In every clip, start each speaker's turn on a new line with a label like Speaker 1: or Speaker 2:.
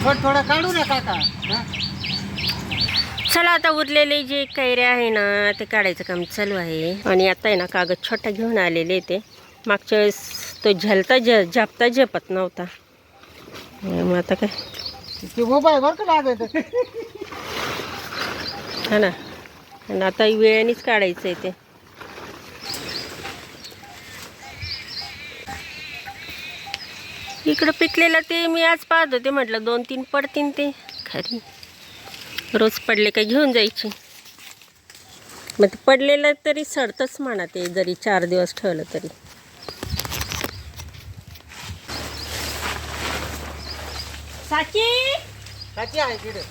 Speaker 1: थोडा काढू ना काका.
Speaker 2: चला आता उरलेले जे कैऱ्या आहे ना ते काढायचं काम चालू आहे. आणि आता आहे ना कागद छोटा घेऊन आलेले ते. मागच्या वेळेस तो झलता झापता झपत नव्हता. मग आता काय
Speaker 1: ते उभा आहे बरं का लागायचं.
Speaker 2: हा ना. आणि आता वेळानेच काढायचं आहे ते. इकडं पिकलेलं ते मी आज पाहत होते, म्हटलं 2-3 पडतीन ते खरी. रोज पडले का घेऊन जायची. मग ते पडलेलं तरी सडतंच म्हणा ते, जरी 4 दिवस ठेवलं तरी.
Speaker 1: साची आहे तिकडे.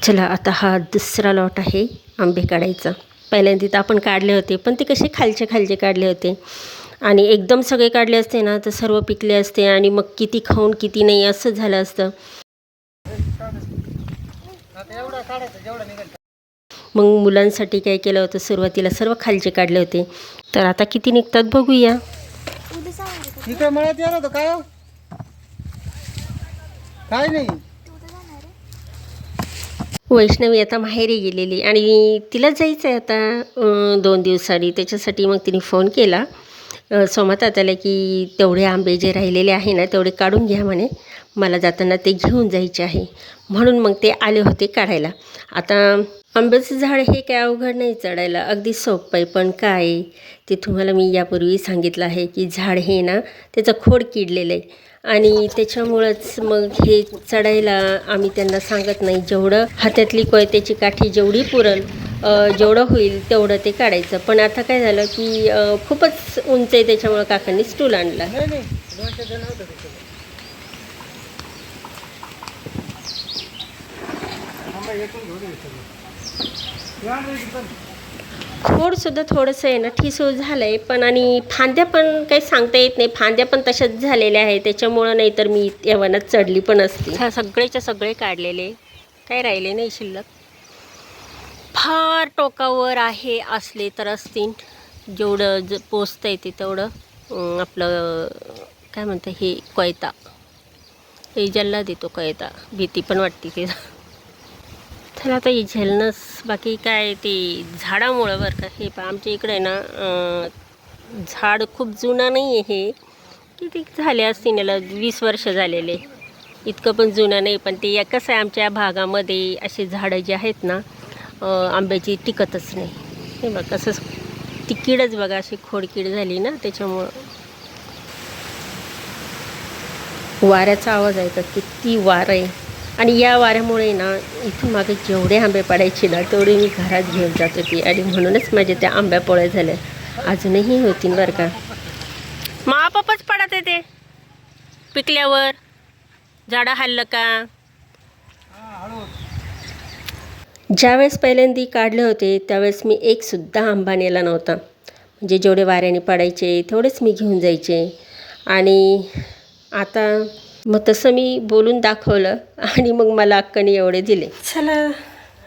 Speaker 2: चला आता हा दुसरा लॉट आहे आंबे काढायचा. पहिल्यांदा तर आपण काढले होते, पण ते कसे खालचे खालचे काढले होते. आणि एकदम सगळे काढले असते ना तर सर्व पिकले असते आणि मग किती खाऊन किती नाही असं झालं असतं. मग मुलांसाठी काय केलं होतं, सुरुवातीला सर्व खालचे काढले होते. तर आता किती निघतात बघूया.
Speaker 1: इकडे मळ्यात येणार होतं काय हो? काय नाही.
Speaker 2: वैष्णवी आता माहेरी गेलेली आणि तिला जायचं आहे आता 2 दिवसांनी. त्याच्यासाठी मग तिने फोन केला सोमतात्याला की तेवढे आंबे जे राहिलेले आहे ना तेवढे काढून घ्या म्हणे, मला जाताना ते घेऊन जायचे आहे. म्हणून मग ते आले होते काढायला. आता आंब्याचं झाड हे काय अवघड नाही चढायला, अगदी सोपं आहे. पण काय ते तुम्हाला मी यापूर्वी सांगितलं आहे की झाड हे ना त्याचं खोड किडलेलं आहे आणि त्याच्यामुळंच मग हे चढायला आम्ही त्यांना सांगत नाही. जेवढं हातातली कोयत्याची काठी जेवढी पुरल जेवढं होईल तेवढं ते काढायचं. पण आता काय झालं की खूपच उंच आहे, त्याच्यामुळं काकांनी स्टूल आणला. खोडसुद्धा थोडंसं आहे ना ठिसूळ झालं आहे. पण आणि फांद्या पण काही सांगता येत नाही, फांद्या पण तशाच झालेल्या आहे. त्याच्यामुळं नाही तर मी एवढ्यात चढली पण असती. ह्या सगळेच्या सगळे काढलेले, काही राहिले नाही शिल्लक. फार टोकावर आहे असले तर असतील, जेवढं पोचता येते तेवढं. आपलं काय म्हणतं हे कोयता, हे जल्ला देतो कोयता. भीती पण वाटते ते. तर आता हे झेलणंच, बाकी काय ते झाडामुळं बरं का. हे पहा आमच्या इकडे ना झाड खूप जुनं नाही आहे. हे किती झाले असतील याला 20 वर्ष झालेले, इतकं पण जुनं नाही. पण ते कसं आहे आमच्या भागामध्ये असे झाडं जे आहेत ना आंब्याची टिकतच नाही. हे बघ कसं ती कीडच बघा अशी खोडकीड झाली ना त्याच्यामुळं. वाऱ्याचा आवाज आहे का, किती वारं आहे. आणि या वाऱ्यामुळे ना इथं मागे जेवढे आंबे पडायचे ना तेवढे मी घरात घेऊन जात होती. आणि म्हणूनच माझ्या त्या आंब्या पोळ्या झाल्या. अजूनही होतील बरं का. मापापच पडत आहे ते पिकल्यावर. झाडं हल्लं का. ज्यावेळेस पहिल्यांदा काढले होते त्यावेळेस मी एकसुद्धा आंबा नेला नव्हता. म्हणजे जेवढे वाऱ्याने पडायचे तेवढेच मी घेऊन जायचे. आणि आता मग तसं मी बोलून दाखवलं आणि मग मला अक्काने एवढे दिले. चला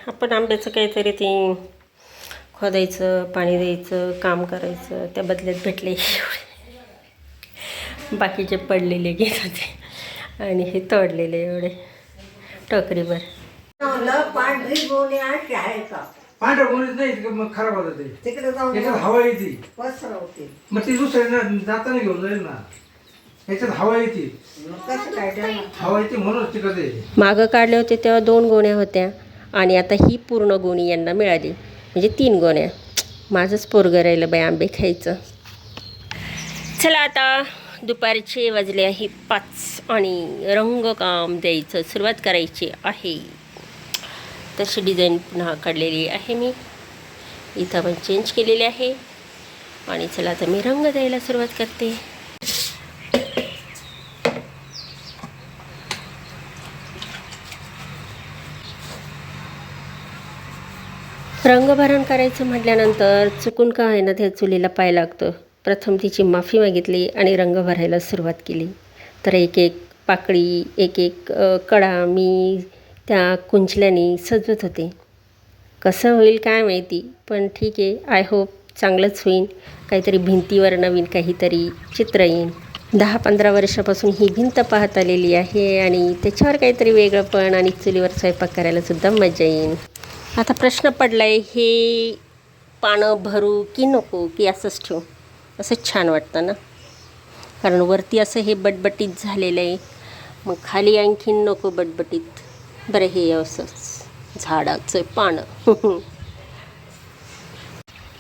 Speaker 2: आपण आंब्याचं काहीतरी ते खोदायचं, पाणी द्यायचं, काम करायचं. त्या बदल्यात भेटले एवढे. बाकीचे पडलेले घेत होते आणि हे तोडलेले एवढे टोकरीभर.
Speaker 1: पांढरी गोणी अशी आहे का?
Speaker 3: पांढऱ्या गोणीत नाही मग खराब होतं ते.
Speaker 1: तिकडे जाऊन
Speaker 3: याच्यात हवा येते,
Speaker 1: पसरवते.
Speaker 3: मग ती दुसऱ्या जाताना घेऊन जाईल ना. याच्यात हवा येते,
Speaker 1: कसं काय द्या?
Speaker 3: हवा येते म्हणूनच टिकत आहे.
Speaker 2: मागं काढले होते तेव्हा 2 गोण्या होत्या आणि आता ही पूर्ण गोणी यांना मिळाली, म्हणजे 3 गोण्या. माझंच पोरगं राहिलं बाई आंबे खायचं. चला आता दुपारचे वाजले आहे 5 आणि रंगकाम द्यायचं सुरुवात करायची आहे. तशी डिझाईन पुन्हा काढलेली आहे मी, इथं पण चेंज केलेली आहे. आणि चला आता मी रंग द्यायला सुरुवात करते. रंगभरण करायचं म्हटल्यानंतर चुकून का आहे ना त्या चुलीला पाय लागतो. प्रथम तिची माफी मागितली आणि रंग भरायला सुरुवात केली. तर एक एक पाकळी, एक एक कडा मी त्या कुंचल्याने सजवत होते. कसं होईल काय माहिती, पण ठीक आहे. आय होप चांगलंच होईल. काहीतरी भिंतीवर नवीन काहीतरी चित्र येईल. 10-15 वर्षापासून ही भिंत पाहत आलेली आहे आणि त्याच्यावर काहीतरी वेगळं पण आणि चुलीवर स्वयंपाक करायला सुद्धा मजा येईल. आता प्रश्न पडला आहे, हे पानं भरू की नको की असंच ठेवू? असंच छान वाटतं ना, कारण वरती असं हे बटबटीत झालेलं आहे, मग खाली आणखीन नको बटबटीत. बरं, हे असंच झाडाचं पानं.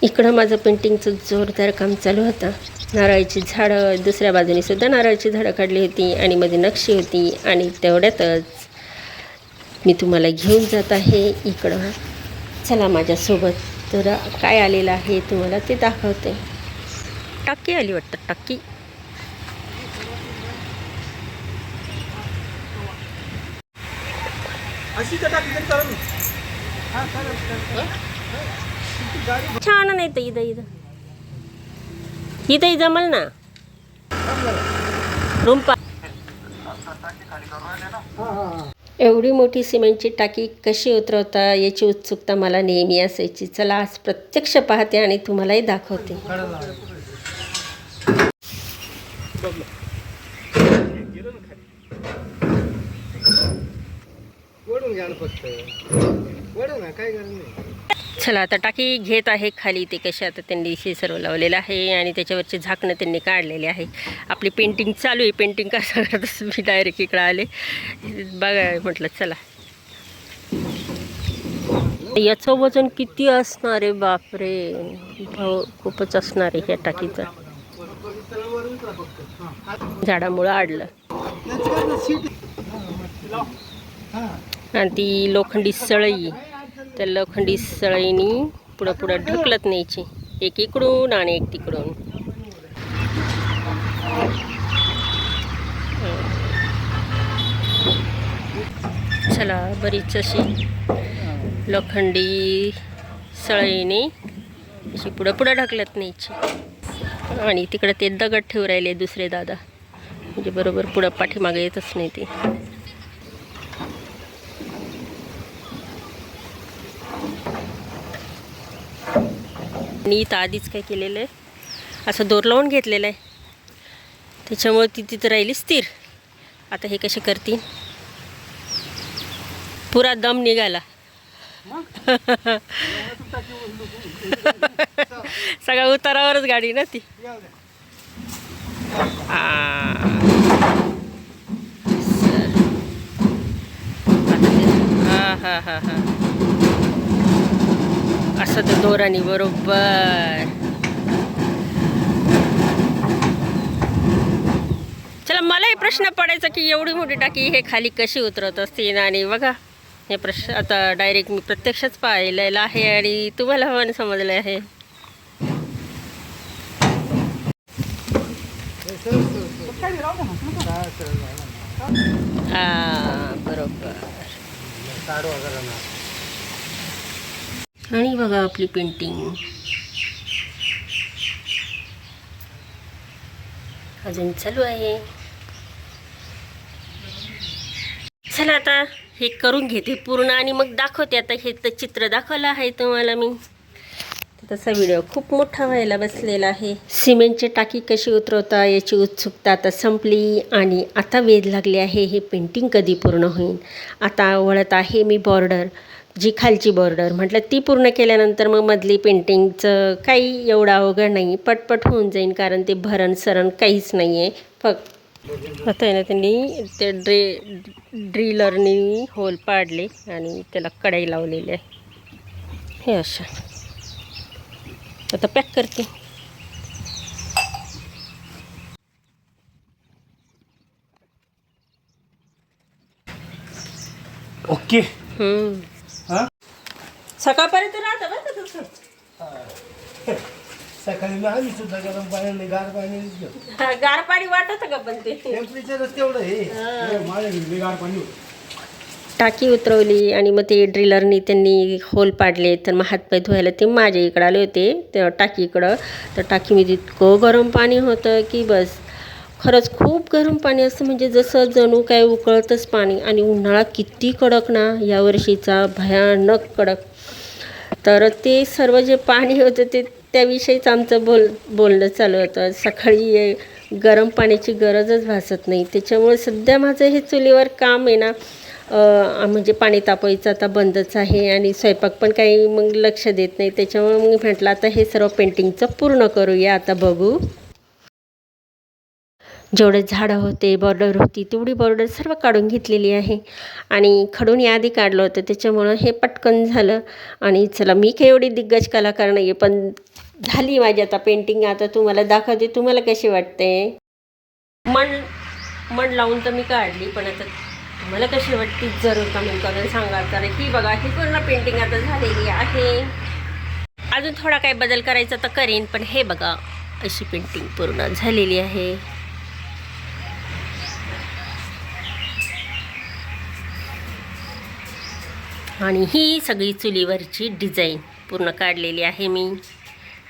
Speaker 2: इकडं माझं पेंटिंगचं जोरदार काम चालू होतं. नारळाची झाडं, दुसऱ्या बाजूने सुद्धा नारळाची झाडं काढली होती आणि मध्ये नक्षी होती. आणि तेवढ्यातच मी तुम्हाला घेऊन जात आहे इकडं. चला माझ्यासोबत. तर काय आलेलं आहे तुम्हाला ते दाखवते. टाकी आली वाटतं, टाकी. छान नाही तर इथं जमल ना रूमपा. एवढी मोठी सिमेंटची टाकी कशी उतरवता याची उत्सुकता मला नेहमी असायची. चला आज प्रत्यक्ष पाहते आणि तुम्हालाही दाखवते. चला आता टाकी घेत आहे खाली. ते कशा आता त्यांनी सर्व लावलेलं आहे आणि त्याच्यावरचे झाकणं त्यांनी काढलेले आहे. आपली पेंटिंग चालू आहे. पेंटिंग कसं करत मी डायरेक्ट इकडं आले बघा, म्हटलं चला. याचं वजन किती असणार आहे? बापरे, खूपच असणार आहे ह्या टाकीचं. झाडामुळं आडलं आणि ती लोखंडी सळई, त्या लोखंडी सळईनी पुढं ढकलत न्यायची, एक इकडून आणि एक तिकडून. चला, बरीच अशी लोखंडी सळईने अशी पुढं ढकलत न्यायची. आणि तिकडं ते दगड ठेवून राहिले दुसरे दादा, म्हणजे बरोबर पुढं पाठीमागे येतच नाही ते. आणि इथं आधीच काय केलेलं आहे, असं दोर लावून घेतलेलं आहे, त्याच्यामुळे ती तिथं राहिली स्थिर. आता हे कसे करतील? पुरा दम निघाला. सगळ्या उतारावरच गाडी ना ती. हा असं तर दोरानी बरोबर. चला, मलाही प्रश्न पडायचा की एवढी मोठी टाकी हे खाली कशी उतरत असतील. आणि बघा हे प्रश्न आता डायरेक्ट मी प्रत्यक्षच पाहिलेला आहे आणि तुम्हाला पण समजलं आहे. बरोबर. आणि बघा आपली पेंटिंग अजून चालू आहे. चला आता हे करून घेते पूर्ण आणि मग दाखवते. आता हे तर चित्र दाखवलं आहे तुम्हाला मी. तसा व्हिडिओ खूप मोठा व्हायला बसलेला आहे. सिमेंटची टाकी कशी उतरवता याची उत्सुकता आता संपली आणि आता वेध लागले आहे हे पेंटिंग कधी पूर्ण होईल. आता वळत आहे मी बॉर्डर, जी खालची बॉर्डर. म्हटलं ती पूर्ण केल्यानंतर मग मधली पेंटिंगचं काही एवढं अवघड नाही, पटपट होऊन जाईल, कारण ते भरण सरण काहीच नाही आहे. फक्त आता आहे ना त्यांनी ते ड्रिलरनी होल पाडले आणि त्याला कढाई लावलेली आहे. हे अशा आता पॅक करते.
Speaker 3: ओके.
Speaker 2: सकाळपर्यंत राहतं बरं तसं.
Speaker 3: सकाळी मी आम्ही सुद्धा गरम पाण्याने गार पाणी
Speaker 2: गार पाणी वाटत का? पण ते
Speaker 3: टेम्परेचरच तेवढं आहे. माझ्या गार पाणी
Speaker 2: टाकी उतरवली आणि मग ते ड्रिलरनी त्यांनी होल पाडले. तर मग हातपाय धुवायला ते माझ्या इकडं आले होते त्या टाकीकडं. तर टाकीमध्ये इतकं गरम पाणी होतं की बस. खरंच खूप गरम पाणी असतं, म्हणजे जसं जणू काय उकळतंच पाणी. आणि उन्हाळा किती कडक ना यावर्षीचा, भयानक कडक. तर ते सर्व जे पाणी होतं ते त्याविषयीच आमचं बोलणं चालू होतं. सकाळी गरम पाण्याची गरजच भासत नाही. त्याच्यामुळे सध्या माझं हे चुलीवर काम आहे ना, म्हणजे पाणी तापवायचं आता बंदच आहे आणि स्वयंपाक पण काही मग लक्ष देत नाही. त्याच्यामुळे मग म्हटलं आता हे सर्व पेंटिंगचं पूर्ण करूया. आता बघू, जेवढे झाडं होते, बॉर्डर होती, तेवढी बॉर्डर सर्व काढून घेतलेली आहे आणि खडून याआधी काढलं होतं. त्याच्यामुळं हे पटकन झालं. आणि चला, मी काही एवढी दिग्गज कलाकार नाही आहे, पण झाली माझी आता पेंटिंग. आता तुम्हाला दाखवते, तुम्हाला कशी वाटते. मन लावून तर मी काढली, पण आता तुम्हाला कशी वाटते जरूर कमेंट करून सांगा. तर ही बघा, ही पूर्ण पेंटिंग आता झालेली आहे. अजून थोडा काही बदल करायचा तर करीन, पण हे बघा, अशी पेंटिंग पूर्ण झालेली आहे. आणि ही सगळी चुलीवरची डिझाईन पूर्ण काढलेली आहे मी.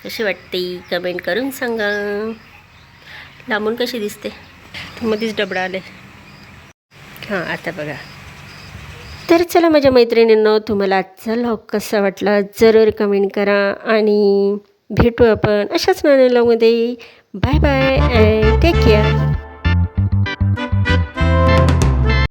Speaker 2: कशी वाटते कमेंट करून सांगा. लांबून कशी दिसते, मध्येच डबडा आले. हां, आता बघा. तर चला माझ्या मैत्रिणींनो, तुम्हाला आजचा व्लॉग कसा वाटला जरूर कमेंट करा आणि भेटू आपण अशाच नवीन व्लॉगमध्ये. Bye bye and take care.